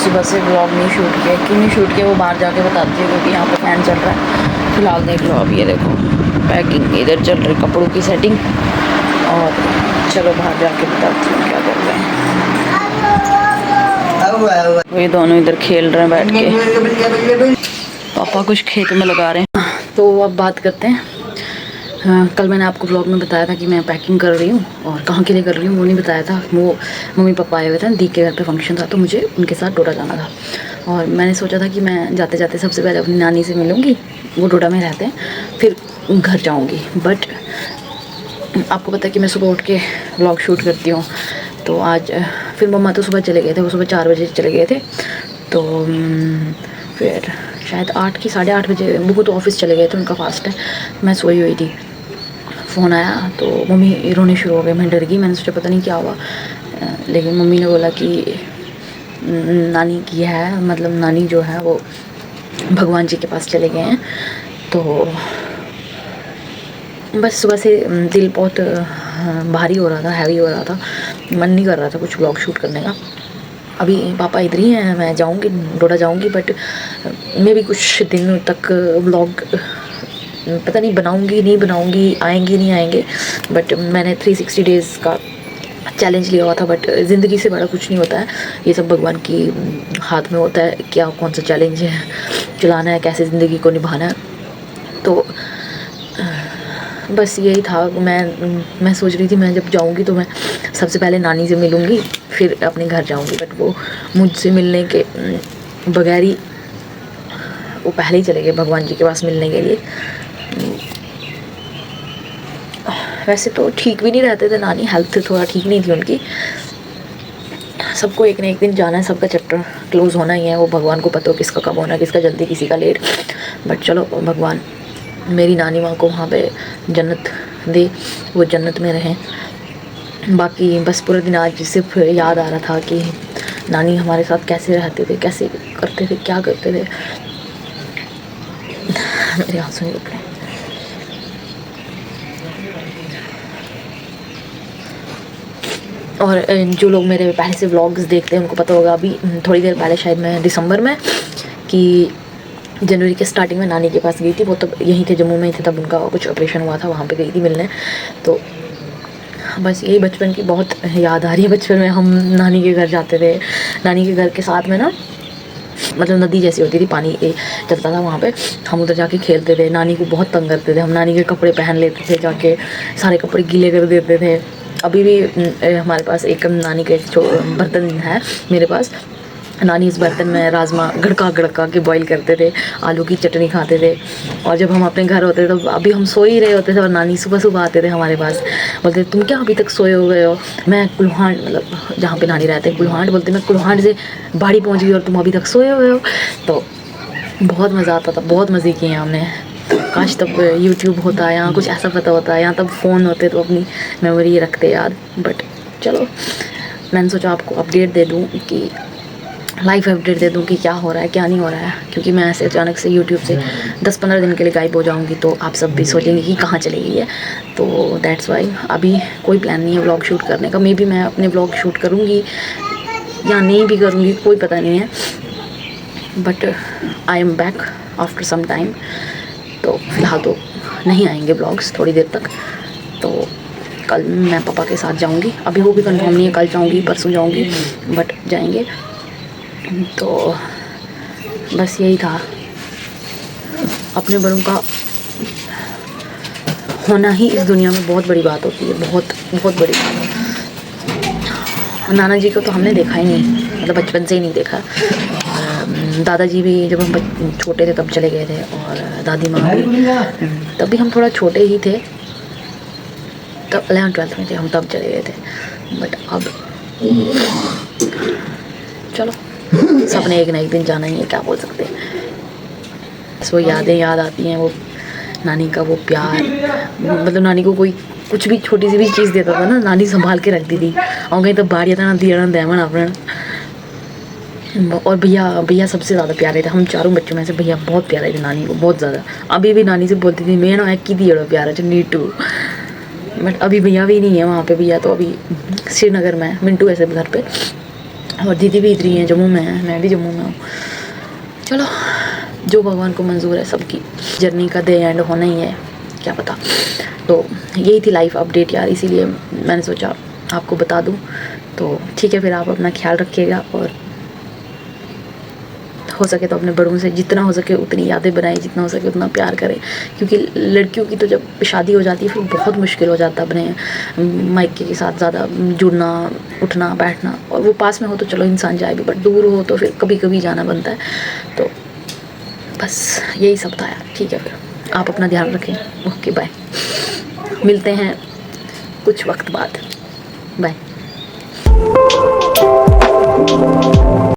सुबह से ब्लॉग नहीं शूट किया, क्यों नहीं शूट किया वो बाहर जाके बताती है, क्योंकि यहाँ पे फ़ैन चल रहा है। फिलहाल देख लो, अब ये देखो पैकिंग इधर चल रही, कपड़ों की सेटिंग। और चलो बाहर जाके बताती हूँ क्या कर रहे हैं। ये दोनों इधर खेल रहे हैं बैठ के, पापा कुछ खेत में लगा रहे हैं। तो अब बात करते हैं। हाँ, कल मैंने आपको ब्लॉग में बताया था कि मैं पैकिंग कर रही हूँ, और कहाँ के लिए कर रही हूँ वो नहीं बताया था। वो मम्मी पापा आए हुए थे, दी के घर पे फंक्शन था, तो मुझे उनके साथ डोडा जाना था। और मैंने सोचा था कि मैं जाते जाते सबसे पहले अपनी नानी से मिलूँगी, वो डोडा में रहते हैं, फिर घर जाऊँगी। बट आपको पता है कि मैं सुबह उठ के ब्लॉग शूट करती हूँ, तो आज फिर मम्मा तो सुबह चले गए थे, वो सुबह 4 बजे चले गए थे। तो फिर शायद 8 की 8:30 बजे वो तो ऑफिस चले गए थे, उनका फास्ट है। मैं सोई हुई थी, फ़ोन आया तो मम्मी रोने शुरू हो गए। मैं डर गई, मैंने सोचा पता नहीं क्या हुआ, लेकिन मम्मी ने बोला कि नानी की है, मतलब नानी जो है वो भगवान जी के पास चले गए हैं। तो बस सुबह से दिल बहुत भारी हो रहा था, हैवी हो रहा था, मन नहीं कर रहा था कुछ व्लॉग शूट करने का। अभी पापा इधर ही हैं, मैं जाऊंगी डोडा जाऊंगी, बट मैं भी कुछ दिन तक व्लॉग पता नहीं बनाऊंगी नहीं बनाऊंगी, आएंगे नहीं आएंगे। बट मैंने 360 डेज़ का चैलेंज लिया हुआ था। बट ज़िंदगी से बड़ा कुछ नहीं होता है, ये सब भगवान की हाथ में होता है, क्या कौन सा चैलेंज है चलाना है, कैसे ज़िंदगी को निभाना है। तो बस यही था। मैं सोच रही थी मैं जब जाऊंगी तो मैं सबसे पहले नानी से मिलूंगी, फिर अपने घर जाऊंगी। बट वो मुझसे मिलने के बगैर ही वो पहले ही चले गए भगवान जी के पास मिलने के लिए। वैसे तो ठीक भी नहीं रहते थे नानी, हेल्थ थोड़ा ठीक नहीं थी उनकी। सबको एक ना एक दिन जाना है, सबका चैप्टर क्लोज़ होना ही है, वो भगवान को पता हो किसका कब होना, किसका जल्दी किसी का लेट। बट चलो भगवान मेरी नानी माँ को वहाँ पे जन्नत दे, वो जन्नत में रहें। बाकी बस पूरा दिन आज सिर्फ याद आ रहा था कि नानी हमारे साथ कैसे रहते थे, कैसे करते थे, क्या करते थे। मेरे आंसू नहीं रुक रहे। और जो लोग मेरे पहले से व्लॉग्स देखते हैं उनको पता होगा, अभी थोड़ी देर पहले शायद मैं दिसंबर में कि जनवरी के स्टार्टिंग में नानी के पास गई थी। वो तो यहीं थे, जम्मू में ही थे, तब उनका कुछ ऑपरेशन हुआ था, वहाँ पे गई थी मिलने। तो बस यही बचपन की बहुत याद आ रही है। बचपन में हम नानी के घर जाते थे, नानी के घर के साथ में ना मतलब नदी जैसी होती थी, पानी चलता था वहाँ पे, हम उधर जाके खेलते थे। नानी को बहुत तंग करते थे हम, नानी के कपड़े पहन लेते थे जाके, सारे कपड़े गीले कर देते थे। अभी भी हमारे पास एक नानी का एक बर्तन है मेरे पास, नानी इस बर्तन में राजमा गड़का गड़का के बॉईल करते थे, आलू की चटनी खाते थे। और जब हम अपने घर होते थे तो अभी हम सो ही रहे होते थे, और नानी सुबह सुबह आते थे हमारे पास, बोलते तुम क्या अभी तक सोए हो गए हो। मैं कुल्हाड़, मतलब जहाँ पे नानी रहते हैं कुल्हाड़ बोलते, मैं कुल्हाड़ से बाड़ी पहुँच गई और तुम अभी तक सोए हुए हो। तो बहुत मज़ा आता था, बहुत मज़े किए हैं हमने। काश तब यूट्यूब होता है, यहाँ कुछ ऐसा पता होता है, यहाँ तब फ़ोन होते तो अपनी मेमोरी रखते याद। बट चलो, मैंने सोचा आपको अपडेट दे दूँ कि लाइफ अपडेट दे दूँ कि क्या हो रहा है क्या नहीं हो रहा है, क्योंकि मैं ऐसे अचानक से यूट्यूब से 10-15 दिन के लिए गायब हो जाऊँगी तो आप सब भी सोचेंगे कि कहाँ चली गई है। तो दैट्स वाई अभी कोई प्लान नहीं है व्लॉग शूट करने का। मे बी मैं अपने व्लॉग शूट करूँगी या नहीं भी करूँगी, कोई पता नहीं है। But I am back after some time, तो फ़िलहाल तो नहीं आएंगे ब्लॉग्स थोड़ी देर तक। तो कल मैं पापा के साथ जाऊँगी, अभी वो भी कंफर्म नहीं है, कल जाऊँगी परसों जाऊँगी, बट जाएंगे। तो बस यही था, अपने बड़ों का होना ही इस दुनिया में बहुत बड़ी बात होती है, बहुत बहुत बड़ी बात। नाना जी को तो हमने देखा ही नहीं, मतलब बचपन से ही नहीं देखा। दादाजी भी जब हम छोटे थे तब चले गए थे, और दादी माँ भी तब भी हम थोड़ा छोटे ही थे, तब 11th-12th में थे हम, तब चले गए थे। बट अब चलो, सपने एक ना एक दिन जाना ही है, क्या बोल सकते हैं। बस वो यादें याद आती हैं, वो नानी का वो प्यार, मतलब नानी को कोई कुछ भी छोटी सी भी चीज़ देता था ना, नानी संभाल के रखती थी। और कहीं तो बाहर था ना दिया दैमन अपना। और भैया सबसे ज़्यादा प्यारे थे, हम चारों बच्चों में से भैया बहुत प्यारे थे नानी को, बहुत ज़्यादा। अभी भी नानी से बोलती थी मैं ना की दिया प्यारा च नीटू। बट अभी भैया भी नहीं है वहाँ पे, भैया तो अभी श्रीनगर में, मिंटू ऐसे घर पे। और दीदी भी इधर ही है, जम्मू में है, मैं भी जम्मू में हूँ। चलो जो भगवान को मंजूर है, सबकी जर्नी का डे एंड होना ही है, क्या पता। तो यही थी लाइफ अपडेट यार, इसीलिए मैंने सोचा आपको बता दूँ। तो ठीक है, फिर आप अपना ख्याल रखिएगा और हो सके तो अपने बड़ों से जितना हो सके उतनी यादें बनाएं, जितना हो सके उतना प्यार करें, क्योंकि लड़कियों की तो जब शादी हो जाती है फिर बहुत मुश्किल हो जाता है अपने मायके के साथ ज़्यादा जुड़ना, उठना बैठना। और वो पास में हो तो चलो इंसान जाए भी, बट दूर हो तो फिर कभी कभी जाना बनता है। तो बस यही सब था यार। ठीक है, फिर आप अपना ध्यान रखें। ओके बाय, मिलते हैं कुछ वक्त बाद। बाय।